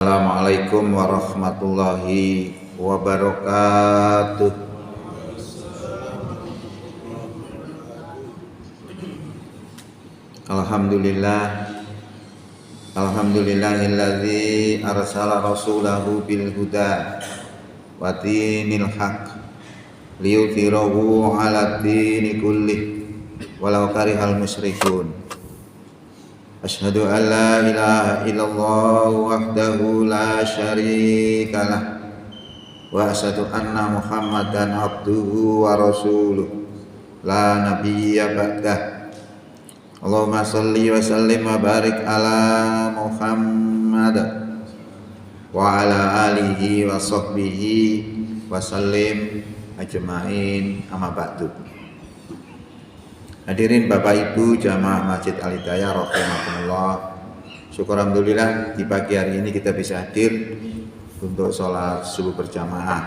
Assalamualaikum warahmatullahi wabarakatuh. Alhamdulillahilladzi arsala rasulahu bil huda wa dinil haq liyudhhirahu 'ala dini kullih walau karihal musyrikun. Asyhadu an la ilaha illallah wahdahu la syarikalah wa asyhadu anna Muhammadan abduhu wa rasuluh la nabiyya ba'dah. Allahumma shalli wa sallim wa barik ala Muhammad wa ala alihi wa sahbihi wa sallim ajma'in, amma ba'du. Hadirin Bapak Ibu jamaah Masjid Al-Hidayah rahimakumullah. Syukur alhamdulillah di pagi hari ini kita bisa hadir untuk sholat subuh berjamaah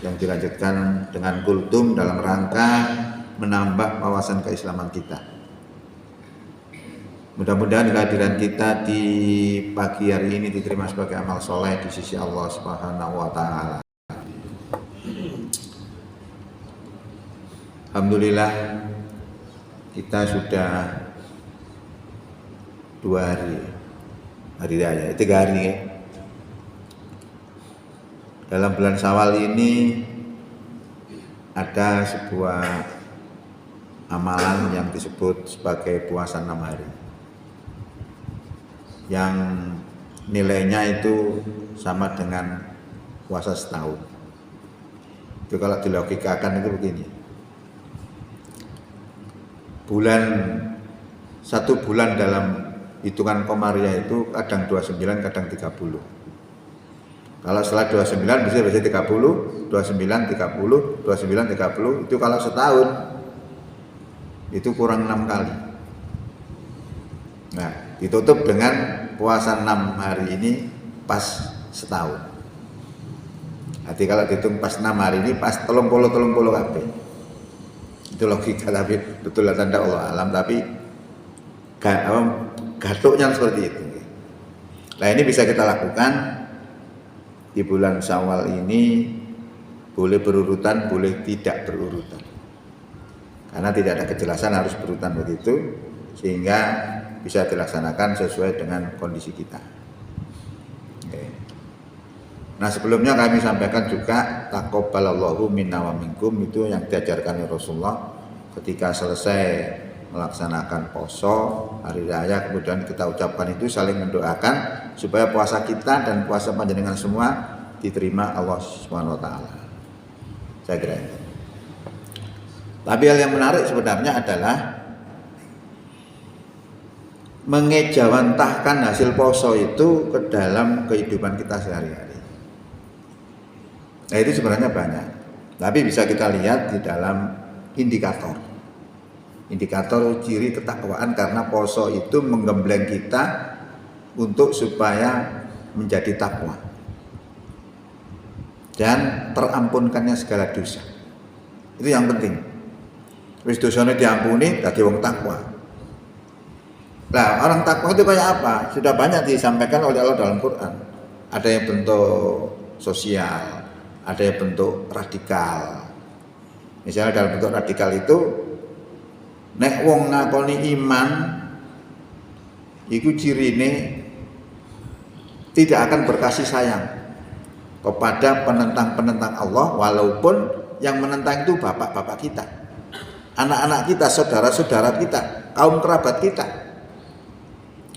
yang dilanjutkan dengan kultum dalam rangka menambah wawasan keislaman kita. Mudah-mudahan kehadiran kita di pagi hari ini diterima sebagai amal soleh di sisi Allah Subhanahu wa Ta'ala. Alhamdulillah kita sudah 2 hari raya, 3 hari ya. Dalam bulan Syawal ini ada sebuah amalan yang disebut sebagai puasa 6 hari, yang nilainya itu sama dengan puasa setahun. Itu kalau dilogikakan itu begini. Satu bulan dalam hitungan komariah itu kadang 29, kadang 30. Kalau setelah 29 bisa 30, 29, 30, 29, 30. Itu kalau setahun itu kurang 6 kali. Nah, ditutup dengan puasa 6 hari ini pas setahun. Jadi kalau dihitung pas 6 hari ini pas 30 kabeh. Itu logika, tapi betul tanda Allah alam, tapi gatuknya seperti itu. Nah, ini bisa kita lakukan di bulan Syawal ini, boleh berurutan, boleh tidak berurutan, karena tidak ada kejelasan harus berurutan begitu, sehingga bisa dilaksanakan sesuai dengan kondisi kita. Oke. Nah, sebelumnya kami sampaikan juga taqabbalallahu minna wa minkum, itu yang diajarkan oleh Rasulullah ketika selesai melaksanakan poso hari raya, kemudian kita ucapkan itu saling mendoakan supaya puasa kita dan puasa panjenengan semua diterima Allah Subhanahu wa Ta'ala. Saya kira itu. Tapi hal yang menarik sebenarnya adalah mengejawantahkan hasil poso itu ke dalam kehidupan kita sehari-hari. Nah, itu sebenarnya banyak, tapi bisa kita lihat di dalam indikator ciri ketakwaan, karena poso itu menggembleng kita untuk supaya menjadi takwa dan terampunkannya segala dosa. Itu yang penting. Wis dosane diampuni dadi wong takwa. Nah, orang takwa itu kayak apa? Sudah banyak disampaikan oleh Allah dalam Quran. Ada yang bentuk sosial, ada yang bentuk radikal. Misalnya dalam bentuk radikal itu, nek wong ngakoni iman iku cirine tidak akan berkasih sayang kepada penentang-penentang Allah, walaupun yang menentang itu bapak-bapak kita, anak-anak kita, saudara-saudara kita, kaum kerabat kita.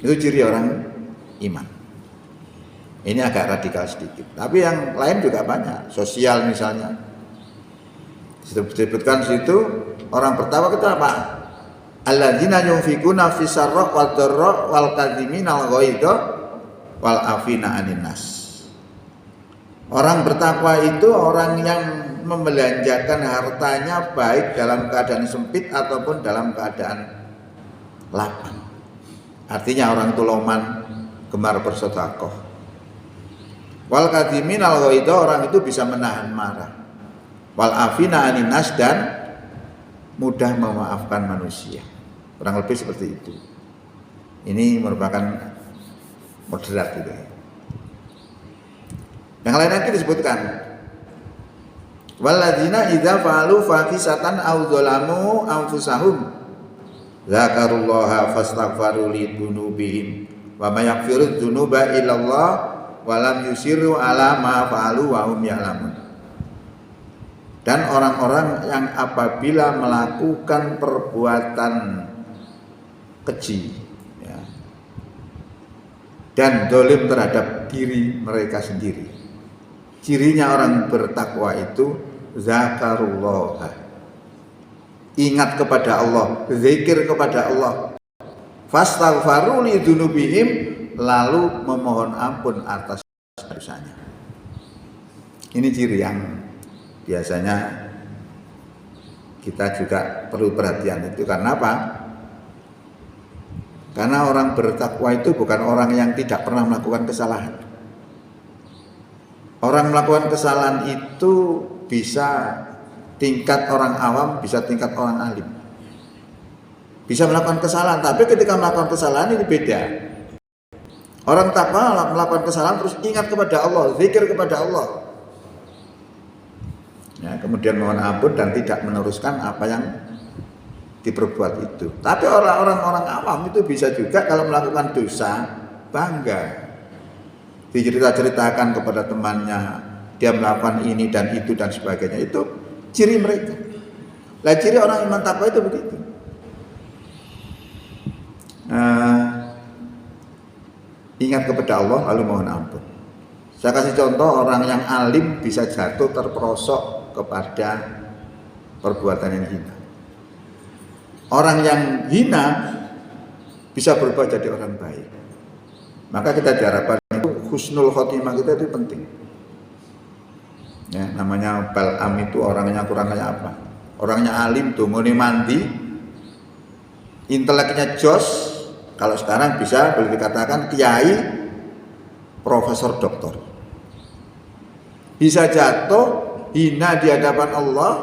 Itu ciri orang iman. Ini agak radikal sedikit, tapi yang lain juga banyak. Sosial misalnya, disebutkan situ orang pertama kita apa? Alladzina yunfikuna fis sarra wad dharra wal kadhiminal ghaidha wal afina 'anil nas. Orang bertakwa itu orang yang membelanjakan hartanya baik dalam keadaan sempit ataupun dalam keadaan lapang. Artinya orang itu loman, gemar bersedekah. Wal kadhiminal ghaidha, orang itu bisa menahan marah. Wal afina 'anil nas, dan mudah memaafkan manusia. Kurang lebih seperti itu. Ini merupakan moderat gitu. Yang lain lagi disebutkan. Walladzina idza fa'alu fahisatan aw dzalamu anfusahum dzakarullaha fastaghfaru li dzunubihim wa may yaghfiru dzunuba illallah wa lam yusirru ala ma fa'alu wa hum ya'lamun. Dan orang-orang yang apabila melakukan perbuatan keji ya, dan dolim terhadap diri mereka sendiri, cirinya orang bertakwa itu zakarullah, ingat kepada Allah, zikir kepada Allah, fastaghfaru li dzunubihim, lalu memohon ampun atas dosanya. Ini ciri yang biasanya kita juga perlu perhatian itu. Karena apa? Karena orang bertakwa itu bukan orang yang tidak pernah melakukan kesalahan. Orang melakukan kesalahan itu bisa tingkat orang awam, bisa tingkat orang alim. Bisa melakukan kesalahan, tapi ketika melakukan kesalahan ini beda. Orang takwa melakukan kesalahan terus ingat kepada Allah, zikir kepada Allah. Ya, kemudian mohon ampun dan tidak meneruskan apa yang diperbuat itu. Tapi orang-orang awam itu bisa juga kalau melakukan dosa bangga, diceritakan kepada temannya dia melakukan ini dan itu dan sebagainya. Itu ciri mereka. Lah ciri orang iman takwa itu begitu. Ingat kepada Allah lalu mohon ampun. Saya kasih contoh, orang yang alim bisa jatuh terperosok kepada perbuatan yang hina. Orang yang hina bisa berubah jadi orang baik. Maka kita diharapkan itu husnul khotimah kita itu penting. Ya, namanya Bal'am itu orangnya kurang kayak apa? Orangnya alim tuh, muni mandi, inteleknya jos. Kalau sekarang bisa boleh dikatakan kiai, profesor, doktor. Bisa jatuh hina di hadapan Allah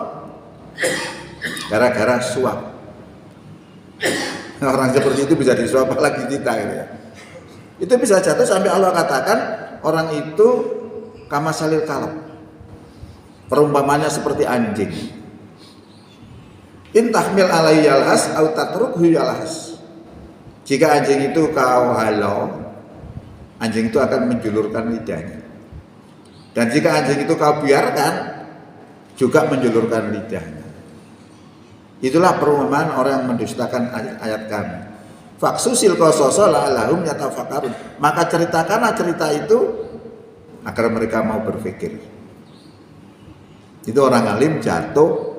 gara-gara suap. Orang seperti itu bisa disuap lagi kita gitu ya. Itu bisa jatuh sampai Allah katakan orang itu kamasalil kalb, perumpamannya seperti anjing. In tahmil alaihi yalhas au tatrukhu yalhas. Jika anjing itu kau halau, anjing itu akan menjulurkan lidahnya. Dan jika anjing itu kau biarkan, juga menjulurkan lidahnya. Itulah perumpamaan orang yang mendustakan ayat kami. Faksusil qasosa la'allahum yatafakkarun. Maka ceritakanlah cerita itu agar mereka mau berpikir. Itu orang alim jatuh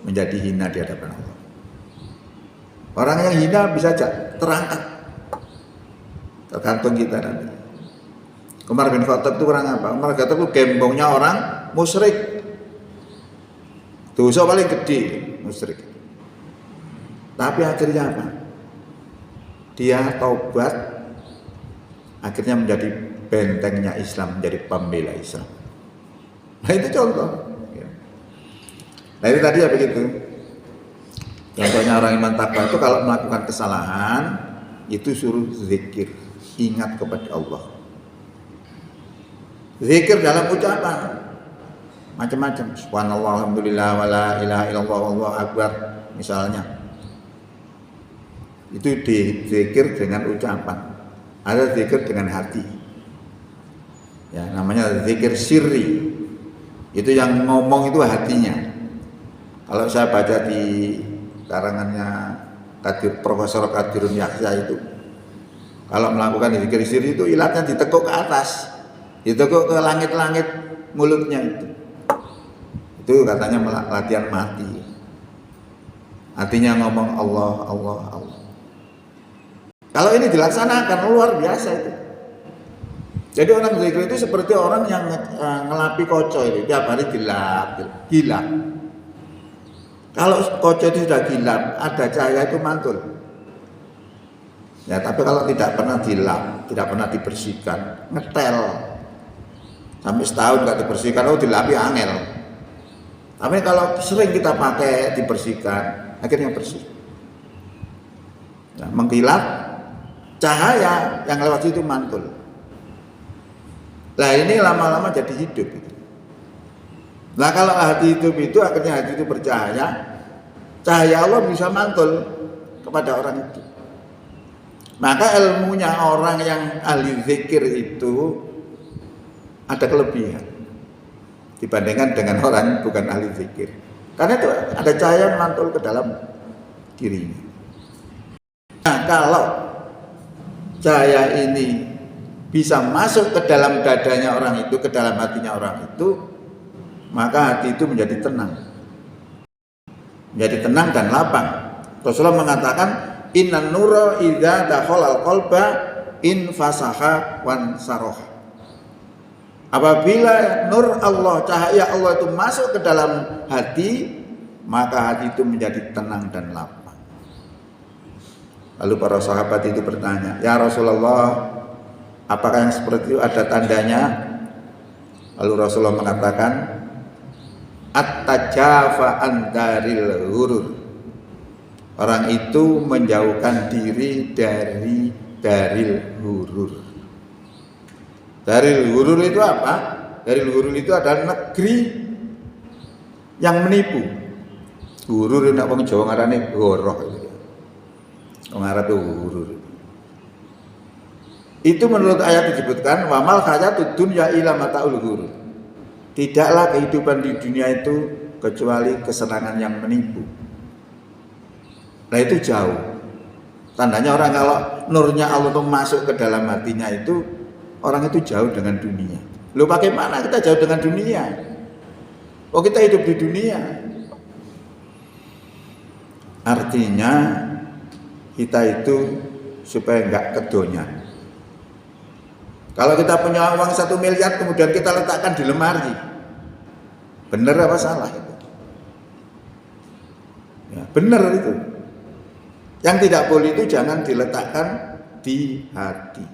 menjadi hina di hadapan Allah. Orang yang hina bisa terangkat. Tergantung kita nanti. Umar bin Khattab itu orang apa? Umar bin Khattab itu gembongnya orang musyrik. Dosa paling gede musyrik. Tapi akhirnya apa? Dia taubat, akhirnya menjadi bentengnya Islam, menjadi pembela Islam. Nah itu contoh. Nah itu tadi ya begitu. Contohnya orang iman takwa itu kalau melakukan kesalahan itu suruh zikir, ingat kepada Allah. Zikir dalam ucapan macam-macam. Subhanallah, alhamdulillah, wala ilaha illallah, wallahu akbar misalnya. Itu zikir dengan ucapan. Ada zikir dengan hati. Ya, namanya zikir sirri. Itu yang ngomong itu hatinya. Kalau saya baca di karangannya Profesor Kadirun Yahya itu, kalau melakukan zikir sirri itu ilatnya ditekuk ke atas, ditekuk ke langit-langit mulutnya itu katanya latihan mati. Artinya ngomong Allah, Allah, Allah. Kalau ini dilaksanakan luar biasa itu. Jadi orang zikir itu seperti orang yang ngelapi koco itu, tiap hari gilap. Kalau koco itu sudah gilap, ada cahaya itu mantul. Ya, tapi kalau tidak pernah dilap, tidak pernah dibersihkan, ngetel. Sampai setahun nggak dibersihkan, dilapi angel. Tapi kalau sering kita pakai dibersihkan, akhirnya bersih. Nah, mengkilat, cahaya yang lewat situ mantul. Lah ini lama-lama jadi hidup. Nah kalau hati hidup itu akhirnya hati itu bercahaya, cahaya Allah bisa mantul kepada orang itu. Maka ilmunya orang yang ahli zikir itu ada kelebihan dibandingkan dengan orang bukan ahli zikir. Karena itu ada cahaya yang mantul ke dalam dirinya. Nah kalau cahaya ini bisa masuk ke dalam dadanya orang itu, ke dalam hatinya orang itu, maka hati itu menjadi tenang. Menjadi tenang dan lapang. Rasulullah mengatakan, innan nura idza dakhalal qalba in fasaha wan saroh. Apabila nur Allah, cahaya Allah itu masuk ke dalam hati, maka hati itu menjadi tenang dan lapang. Lalu para sahabat itu bertanya, ya Rasulullah, apakah yang seperti itu ada tandanya? Lalu Rasulullah mengatakan, at-tajafa andaril hurur. Orang itu menjauhkan diri dari daril hurur. Daril hurur itu apa? Daril hurur itu adalah negeri yang menipu. Hurur nek wong Jawa ngarane goroh gitu. Wong Arab itu hurur. Itu menurut ayat disebutkan wamal hayatud dunya illa mataul ghurur. Tidaklah kehidupan di dunia itu kecuali kesenangan yang menipu. Nah itu jauh. Tandanya orang kalau nurnya Allah itu masuk ke dalam hatinya itu, orang itu jauh dengan dunia. Loh bagaimana kita jauh dengan dunia? Oh kita hidup di dunia. Artinya kita itu supaya enggak kedonyan. Kalau kita punya uang 1 miliar kemudian kita letakkan di lemari, benar apa salah itu? Ya, benar itu. Yang tidak boleh itu jangan diletakkan di hati.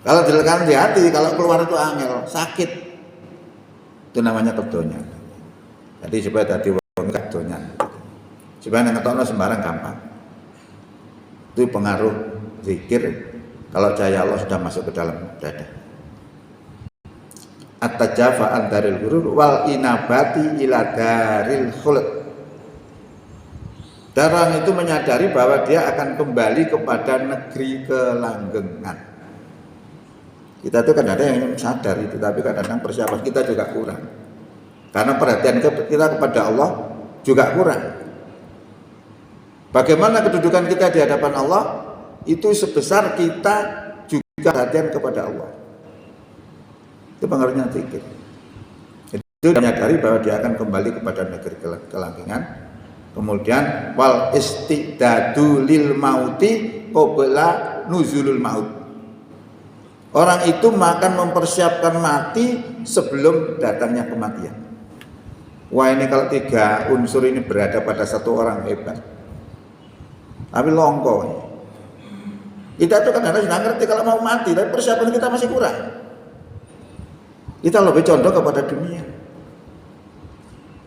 Kalau diletakkan di hati, kalau keluar itu angel, sakit. Itu namanya kedonyan. Jadi supaya tadi wong kedonyan. Supaya ngetokno sembarang gampang. Itu pengaruh zikir. Kalau cahaya Allah sudah masuk ke dalam dada. At-tajafa andaril hurur wal inabati ila daril khulud. Dan orang itu menyadari bahwa dia akan kembali kepada negeri kelanggengan. Kita itu kan ada yang sadar itu, tapi kadang-kadang persiapan kita juga kurang. Karena perhatian kita kepada Allah juga kurang. Bagaimana kedudukan kita di hadapan Allah? Itu sebesar kita juga perhatian kepada Allah. Itu pengaruhnya zikir. Itu menyadari bahwa dia akan kembali kepada negeri kelanggengan. Kemudian wal istidadu lil mauti qabla nuzulul maut. Orang itu akan mempersiapkan mati sebelum datangnya kematian. Wah ini kalau 3 unsur ini berada pada satu orang hebat. Tapi longko. Kita itu kan harus ngerti kalau mau mati, tapi persiapan kita masih kurang. Kita lebih condong kepada dunia.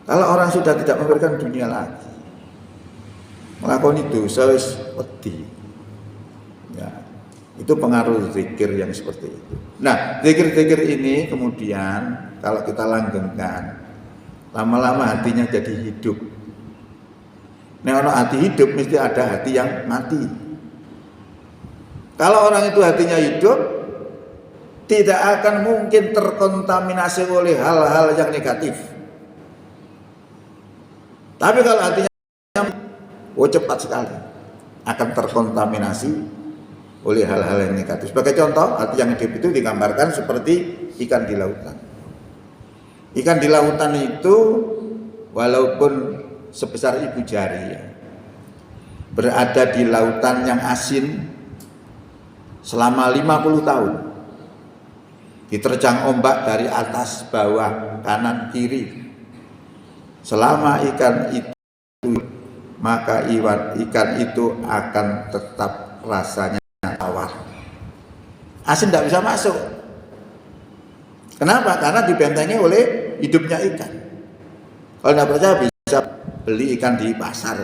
Kalau orang sudah tidak memberikan dunia lagi, melakukan dosa wis wedi. Ya, itu pengaruh zikir yang seperti itu. Nah, zikir-zikir ini kemudian kalau kita langgengkan, lama-lama hatinya jadi hidup. Nah, kalau hati hidup mesti ada hati yang mati. Kalau orang itu hatinya hidup, tidak akan mungkin terkontaminasi oleh hal-hal yang negatif. Tapi kalau hatinya cepat sekali akan terkontaminasi oleh hal-hal yang negatif. Sebagai contoh, hati yang hidup itu digambarkan seperti ikan di lautan. Ikan di lautan itu walaupun sebesar ibu jari, berada di lautan yang asin selama 50 tahun, diterjang ombak dari atas, bawah, kanan, kiri. Selama ikan itu, maka ikan itu akan tetap rasanya tawar. Asin tidak bisa masuk. Kenapa? Karena dibentengi oleh hidupnya ikan. Kalau tidak percaya bisa beli ikan di pasar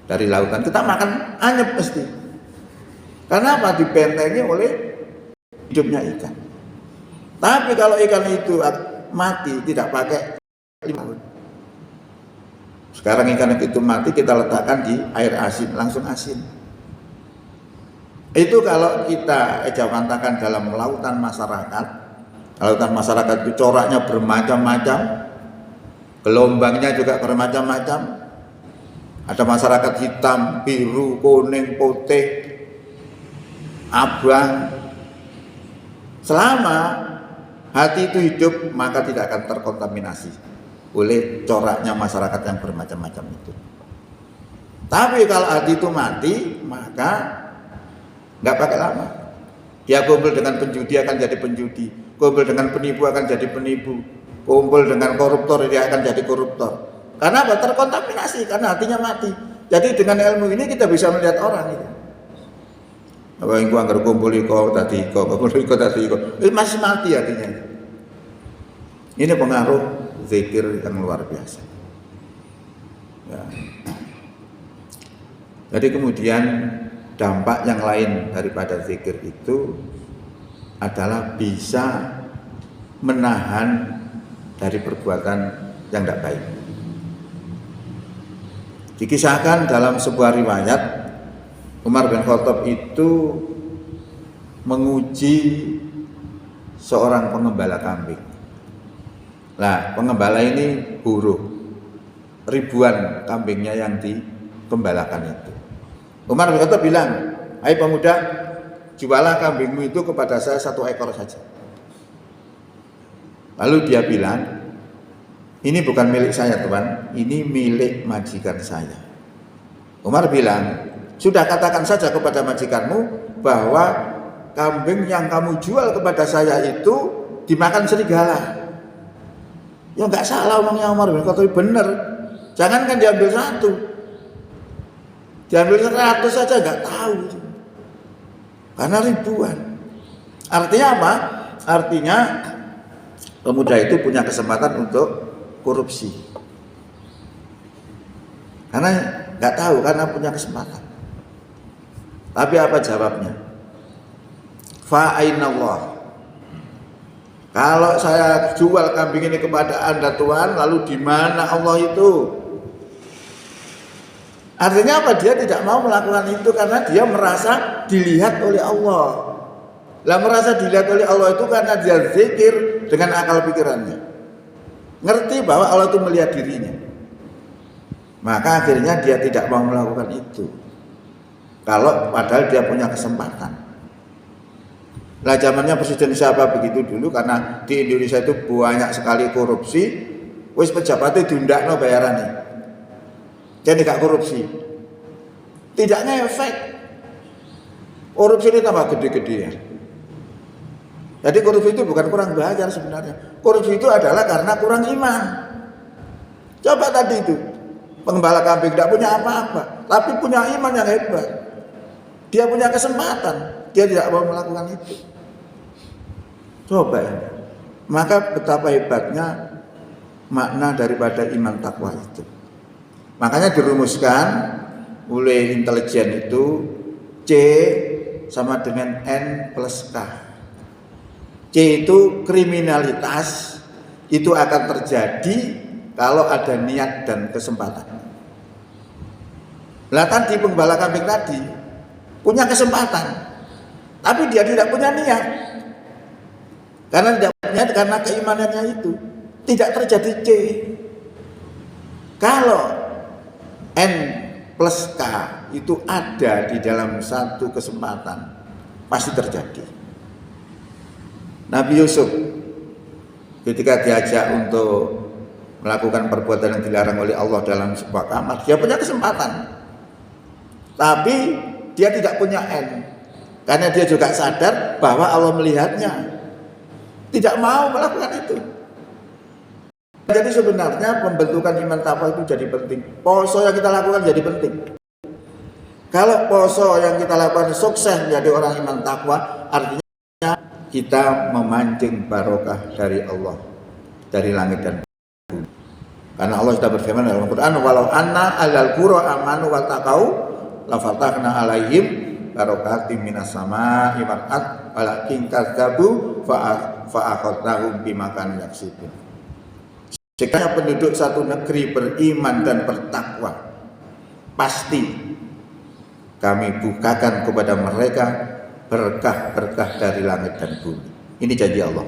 dari lautan. Kita makan anyep mesti. Karena apa? Dibentengi oleh hidupnya ikan. Tapi kalau ikan itu mati tidak pakai 5 tahun. Sekarang ikan itu mati kita letakkan di air asin, langsung asin. Itu kalau kita ejawantakan dalam lautan masyarakat. Lautan masyarakat itu coraknya bermacam-macam, gelombangnya juga bermacam-macam. Ada masyarakat hitam, biru, kuning, putih, abang. Selama hati itu hidup, maka tidak akan terkontaminasi oleh coraknya masyarakat yang bermacam-macam itu. Tapi kalau hati itu mati, maka nggak pakai lama. Dia kumpul dengan penjudi akan jadi penjudi, kumpul dengan penipu akan jadi penipu, kumpul dengan koruptor dia akan jadi koruptor. Karena apa? Terkontaminasi, karena hatinya mati. Jadi dengan ilmu ini kita bisa melihat orang itu. Apa yang gua anggar kumpul iko tadi iko, kumpul iko tadi iko, itu masih mati hatinya. Ini pengaruh zikir yang luar biasa. Ya. Jadi kemudian dampak yang lain daripada zikir itu adalah bisa menahan dari perbuatan yang tidak baik. Dikisahkan dalam sebuah riwayat, Umar bin Khattab itu menguji seorang pengembala kambing. Nah, pengembala ini buruh, ribuan kambingnya yang digembalakan itu. Umar bin Khattab bilang, "Hai pemuda, jualah kambingmu itu kepada saya 1 ekor saja." Lalu dia bilang, "Ini bukan milik saya tuan, ini milik majikan saya." Umar bilang, "Sudah katakan saja kepada majikanmu bahwa kambing yang kamu jual kepada saya itu dimakan serigala." Ya nggak salah omongnya Umar bin Khattab, bener. Jangankan diambil 1, diambil 100 saja nggak tahu, karena ribuan. Artinya apa? Artinya pemuda itu punya kesempatan untuk korupsi, karena nggak tahu, karena punya kesempatan. Tapi apa jawabnya? Fa'ainallah. Kalau saya jual kambing ini kepada Anda Tuhan, lalu di mana Allah itu? Artinya apa? Dia tidak mau melakukan itu karena dia merasa dilihat oleh Allah. Lah merasa dilihat oleh Allah itu karena dia zikir dengan akal pikirannya. Ngerti bahwa Allah itu melihat dirinya. Maka akhirnya dia tidak mau melakukan itu. Kalau padahal dia punya kesempatan. Lah zamannya Presiden siapa begitu dulu, karena di Indonesia itu banyak sekali korupsi. Wis pejabatnya diundakno bayarannya. Jadi gak korupsi. Tidak ngefek. Korupsi ini tambah gede-gede ya. Jadi korupsi itu bukan kurang bayar sebenarnya. Korupsi itu adalah karena kurang iman. Coba tadi itu, pengembala kambing tidak punya apa-apa, tapi punya iman yang hebat. Dia punya kesempatan, dia tidak mau melakukan itu. Coba ya. Maka betapa hebatnya makna daripada iman takwa itu. Makanya dirumuskan oleh intelijen itu C sama dengan N plus K. C itu kriminalitas, itu akan terjadi kalau ada niat dan kesempatan. Lah tadi pengembala kambing tadi punya kesempatan, tapi dia tidak punya niat. Karena tidak punya niat, karena keimanannya itu tidak terjadi C. Kalau N plus K itu ada di dalam satu kesempatan, pasti terjadi. Nabi Yusuf ketika diajak untuk melakukan perbuatan yang dilarang oleh Allah dalam sebuah kamar, dia punya kesempatan, tapi dia tidak punya N, karena dia juga sadar bahwa Allah melihatnya, tidak mau melakukan itu. Jadi sebenarnya pembentukan iman takwa itu jadi penting. Poso yang kita lakukan jadi penting. Kalau poso yang kita lakukan sukses menjadi orang iman takwa, artinya kita memancing barokah dari Allah, dari langit dan bumi. Karena Allah sudah berfirman dalam Al-Quran, walau anna alal qura amanu wa taqau la fatahna alaihim barokatin minas sama'i wal ardh walakin kadzabu fa akhadnahum bima kanu yaksibun. Sekiranya penduduk satu negeri beriman dan bertakwa, pasti kami bukakan kepada mereka berkah-berkah dari langit dan bumi. Ini janji Allah.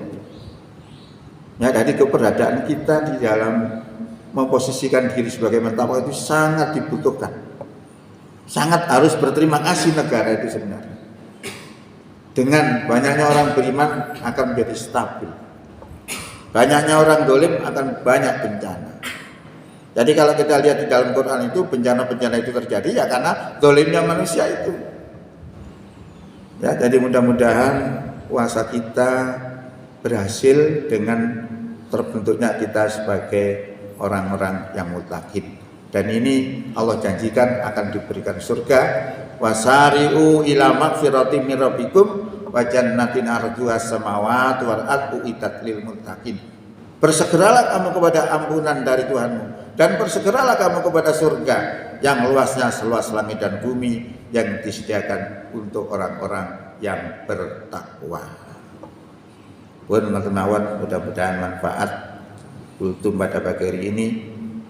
Ya, jadi keberadaan kita di dalam memposisikan diri sebagai bertakwa itu sangat dibutuhkan. Sangat harus berterima kasih negara itu sebenarnya. Dengan banyaknya orang beriman akan menjadi stabil. Banyaknya orang dolim akan banyak bencana. Jadi kalau kita lihat di dalam Quran itu bencana-bencana itu terjadi ya karena dolimnya manusia itu. Ya, jadi mudah-mudahan puasa kita berhasil dengan terbentuknya kita sebagai orang-orang yang muttaqin. Dan ini Allah janjikan akan diberikan surga. Wasari'u ila magfiratin min rabbikum wa jannatin arduhas samawati wal ardu uiddat lil muttaqin. Bersegeralah kamu kepada ampunan dari Tuhanmu dan bersegeralah kamu kepada surga yang luasnya seluas langit dan bumi yang disediakan untuk orang-orang yang bertakwa. Pun teman-teman, mudah-mudahan manfaat kultum pada pagi hari ini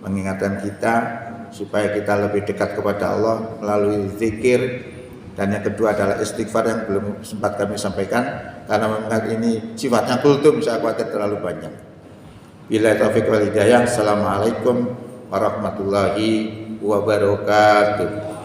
mengingatkan kita supaya kita lebih dekat kepada Allah melalui zikir, dan yang kedua adalah istighfar yang belum sempat kami sampaikan karena memang ini sifatnya kultum, saya khawatir terlalu banyak. Bila taufiq wal hidayah. Assalamualaikum warahmatullahi wabarakatuh.